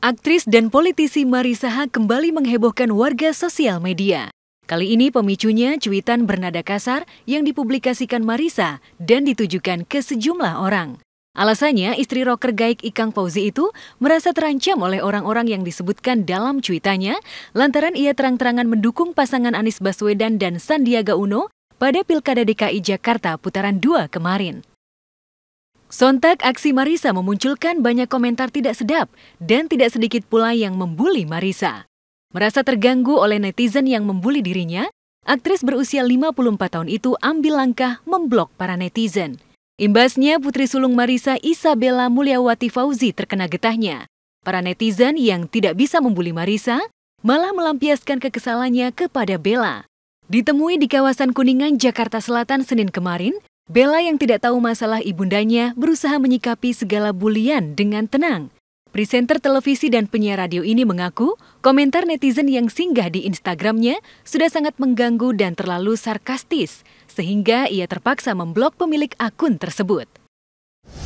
Aktris dan politisi Marissa Haque kembali menghebohkan warga sosial media. Kali ini pemicunya cuitan bernada kasar yang dipublikasikan Marissa dan ditujukan ke sejumlah orang. Alasannya, istri rocker Gaik Ikang Fauzi itu merasa terancam oleh orang-orang yang disebutkan dalam cuitannya lantaran ia terang-terangan mendukung pasangan Anies Baswedan dan Sandiaga Uno pada Pilkada DKI Jakarta putaran 2 kemarin. Sontak aksi Marissa memunculkan banyak komentar tidak sedap dan tidak sedikit pula yang membuli Marissa. Merasa terganggu oleh netizen yang membuli dirinya, aktris berusia 54 tahun itu ambil langkah memblok para netizen. Imbasnya putri sulung Marissa Isabella Mulyawati Fauzi terkena getahnya. Para netizen yang tidak bisa membuli Marissa malah melampiaskan kekesalannya kepada Bella. Ditemui di kawasan Kuningan, Jakarta Selatan Senin kemarin, Bella yang tidak tahu masalah ibundanya berusaha menyikapi segala bulian dengan tenang. Presenter televisi dan penyiar radio ini mengaku komentar netizen yang singgah di Instagramnya sudah sangat mengganggu dan terlalu sarkastis, sehingga ia terpaksa memblok pemilik akun tersebut.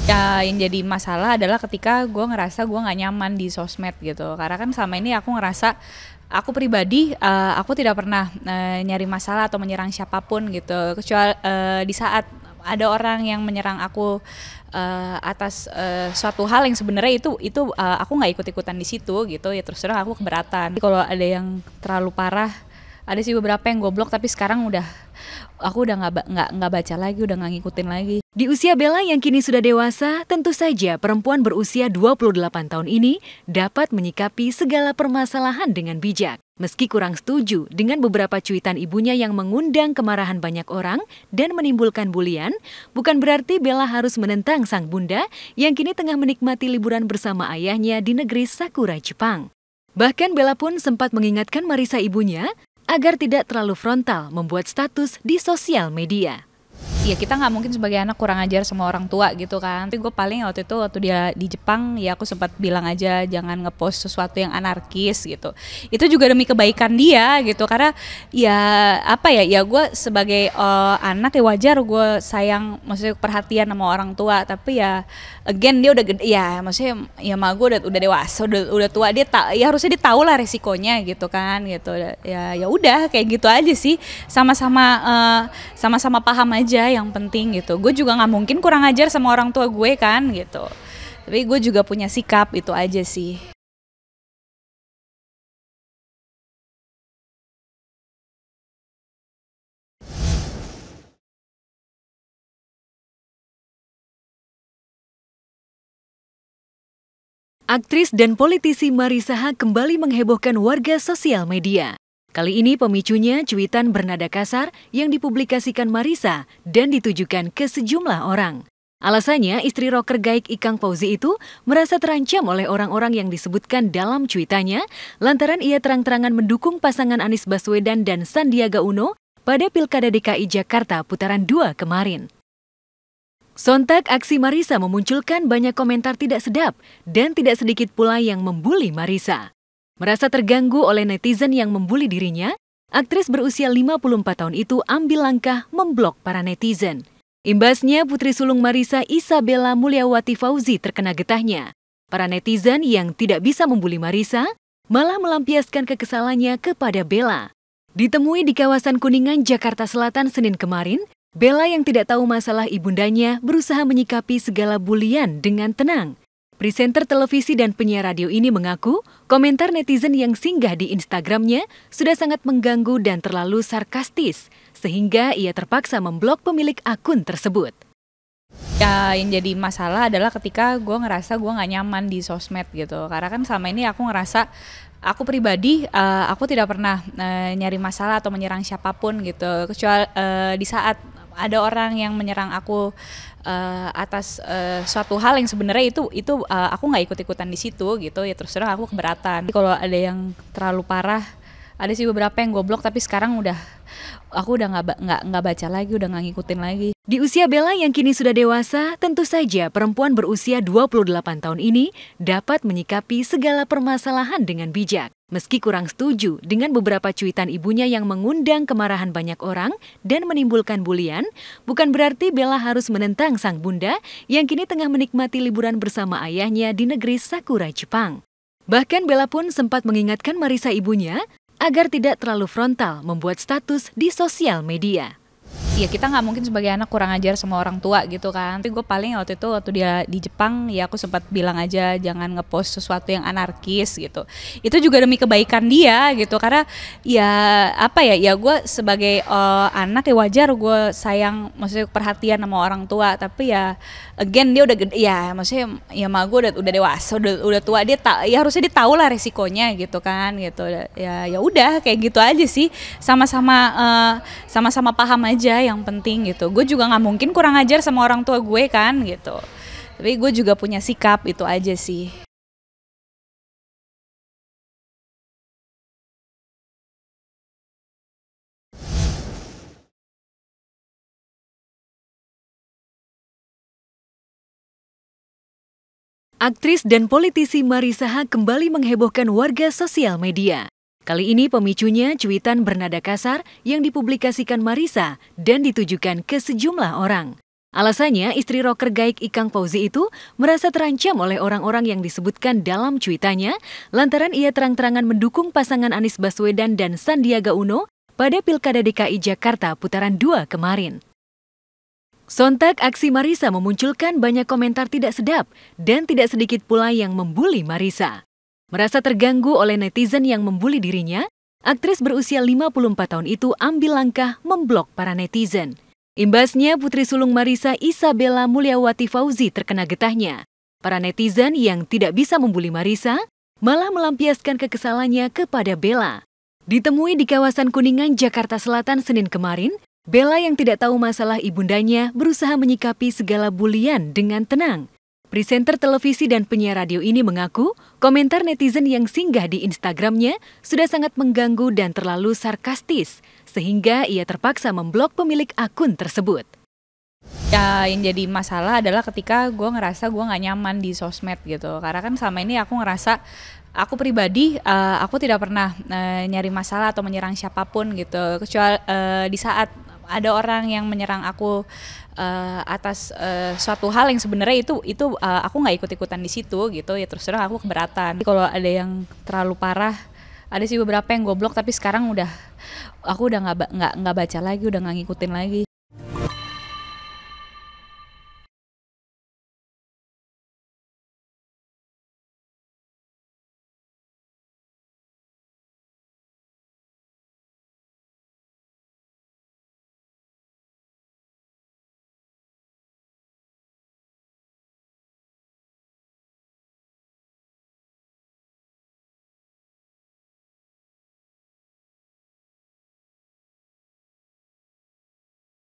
Ya, yang jadi masalah adalah ketika gue ngerasa gue gak nyaman di sosmed gitu. Karena kan selama ini aku ngerasa, aku pribadi, aku tidak pernah nyari masalah atau menyerang siapapun gitu. Kecuali di saat ada orang yang menyerang aku atas suatu hal yang sebenarnya itu aku nggak ikut-ikutan di situ gitu, ya terus terang aku keberatan. Kalau ada yang terlalu parah, ada sih beberapa yang goblok, tapi sekarang aku udah nggak baca lagi, udah nggak ngikutin lagi. Di usia Bella yang kini sudah dewasa, tentu saja perempuan berusia 28 tahun ini dapat menyikapi segala permasalahan dengan bijak. Meski kurang setuju dengan beberapa cuitan ibunya yang mengundang kemarahan banyak orang dan menimbulkan bulian, bukan berarti Bella harus menentang sang bunda yang kini tengah menikmati liburan bersama ayahnya di negeri Sakura, Jepang. Bahkan Bella pun sempat mengingatkan Marissa ibunya agar tidak terlalu frontal membuat status di sosial media. Ya kita nggak mungkin sebagai anak kurang ajar sama orang tua gitu kan. Tapi gue paling waktu dia di Jepang, ya aku sempat bilang aja jangan ngepost sesuatu yang anarkis gitu. Itu juga demi kebaikan dia gitu. Karena ya gue sebagai anak ya wajar gue sayang, maksudnya perhatian sama orang tua. Tapi ya again dia udah gede, ya maksudnya ya mak gue udah dewasa, udah tua, ya harusnya dia tahu lah resikonya gitu kan gitu. Ya udah kayak gitu aja sih, sama-sama paham aja yang penting gitu. Gue juga nggak mungkin kurang ajar sama orang tua gue kan gitu. Tapi gue juga punya sikap, itu aja sih. Aktris dan politisi Marissa Haque kembali menghebohkan warga sosial media. Kali ini pemicunya cuitan bernada kasar yang dipublikasikan Marissa dan ditujukan ke sejumlah orang. Alasannya, istri rocker Gaik Ikang Fauzi itu merasa terancam oleh orang-orang yang disebutkan dalam cuitannya lantaran ia terang-terangan mendukung pasangan Anies Baswedan dan Sandiaga Uno pada Pilkada DKI Jakarta putaran 2 kemarin. Sontak aksi Marissa memunculkan banyak komentar tidak sedap dan tidak sedikit pula yang membuli Marissa. Merasa terganggu oleh netizen yang membuli dirinya, aktris berusia 54 tahun itu ambil langkah memblok para netizen. Imbasnya putri sulung Marissa Isabella Mulyawati Fauzi terkena getahnya. Para netizen yang tidak bisa membuli Marissa malah melampiaskan kekesalannya kepada Bella. Ditemui di kawasan Kuningan, Jakarta Selatan Senin kemarin, Bella yang tidak tahu masalah ibundanya berusaha menyikapi segala bulian dengan tenang. Presenter televisi dan penyiar radio ini mengaku komentar netizen yang singgah di Instagramnya sudah sangat mengganggu dan terlalu sarkastis, sehingga ia terpaksa memblok pemilik akun tersebut. Ya, yang jadi masalah adalah ketika gue ngerasa gue gak nyaman di sosmed gitu. Karena kan selama ini aku ngerasa, aku pribadi, aku tidak pernah nyari masalah atau menyerang siapapun gitu. Kecuali di saat ada orang yang menyerang aku atas suatu hal yang sebenarnya itu aku nggak ikut-ikutan di situ gitu, ya terus terang aku keberatan. Kalau ada yang terlalu parah, ada sih beberapa yang goblok, tapi sekarang aku udah nggak baca lagi, udah nggak ngikutin lagi. Di usia Bella yang kini sudah dewasa, tentu saja perempuan berusia 28 tahun ini dapat menyikapi segala permasalahan dengan bijak. Meski kurang setuju dengan beberapa cuitan ibunya yang mengundang kemarahan banyak orang dan menimbulkan bulian, bukan berarti Bella harus menentang sang bunda yang kini tengah menikmati liburan bersama ayahnya di negeri Sakura, Jepang. Bahkan Bella pun sempat mengingatkan Marisa ibunya agar tidak terlalu frontal membuat status di sosial media. Ya kita nggak mungkin sebagai anak kurang ajar sama orang tua gitu kan. Tapi gue paling waktu dia di Jepang ya aku sempat bilang aja jangan ngepost sesuatu yang anarkis gitu. Itu juga demi kebaikan dia gitu, karena ya apa ya, ya gue sebagai anak ya wajar gue sayang, maksudnya perhatian sama orang tua. Tapi ya again dia udah gede ya, maksudnya ya mak gue udah dewasa, udah tua, dia ya harusnya dia tahu lah resikonya gitu kan gitu. Ya udah kayak gitu aja sih, sama-sama paham aja yang penting gitu. Gue juga nggak mungkin kurang ajar sama orang tua gue kan gitu. Tapi gue juga punya sikap, itu aja sih. Aktris dan politisi Marisa Haque kembali menghebohkan warga sosial media. Kali ini pemicunya cuitan bernada kasar yang dipublikasikan Marisa dan ditujukan ke sejumlah orang. Alasannya, istri rocker Gaik Ikang Fauzi itu merasa terancam oleh orang-orang yang disebutkan dalam cuitannya lantaran ia terang-terangan mendukung pasangan Anies Baswedan dan Sandiaga Uno pada Pilkada DKI Jakarta putaran 2 kemarin. Sontak aksi Marisa memunculkan banyak komentar tidak sedap dan tidak sedikit pula yang membuli Marisa. Merasa terganggu oleh netizen yang membuli dirinya, aktris berusia 54 tahun itu ambil langkah memblok para netizen. Imbasnya, putri sulung Marisa, Isabella Mulyawati Fauzi, terkena getahnya. Para netizen yang tidak bisa membuli Marisa malah melampiaskan kekesalannya kepada Bella. Ditemui di kawasan Kuningan, Jakarta Selatan Senin kemarin, Bella yang tidak tahu masalah ibundanya berusaha menyikapi segala bulian dengan tenang. Presenter televisi dan penyiar radio ini mengaku komentar netizen yang singgah di Instagramnya sudah sangat mengganggu dan terlalu sarkastis, sehingga ia terpaksa memblok pemilik akun tersebut. Ya yang jadi masalah adalah ketika gue ngerasa gue nggak nyaman di sosmed gitu. Karena kan selama ini aku ngerasa aku pribadi aku tidak pernah nyari masalah atau menyerang siapapun gitu. Kecuali di saat ada orang yang menyerang aku atas suatu hal yang sebenarnya itu aku nggak ikut-ikutan di situ gitu, ya terus terang aku keberatan. Kalau ada yang terlalu parah, ada sih beberapa yang goblok, tapi sekarang aku udah nggak baca lagi, udah nggak ngikutin lagi.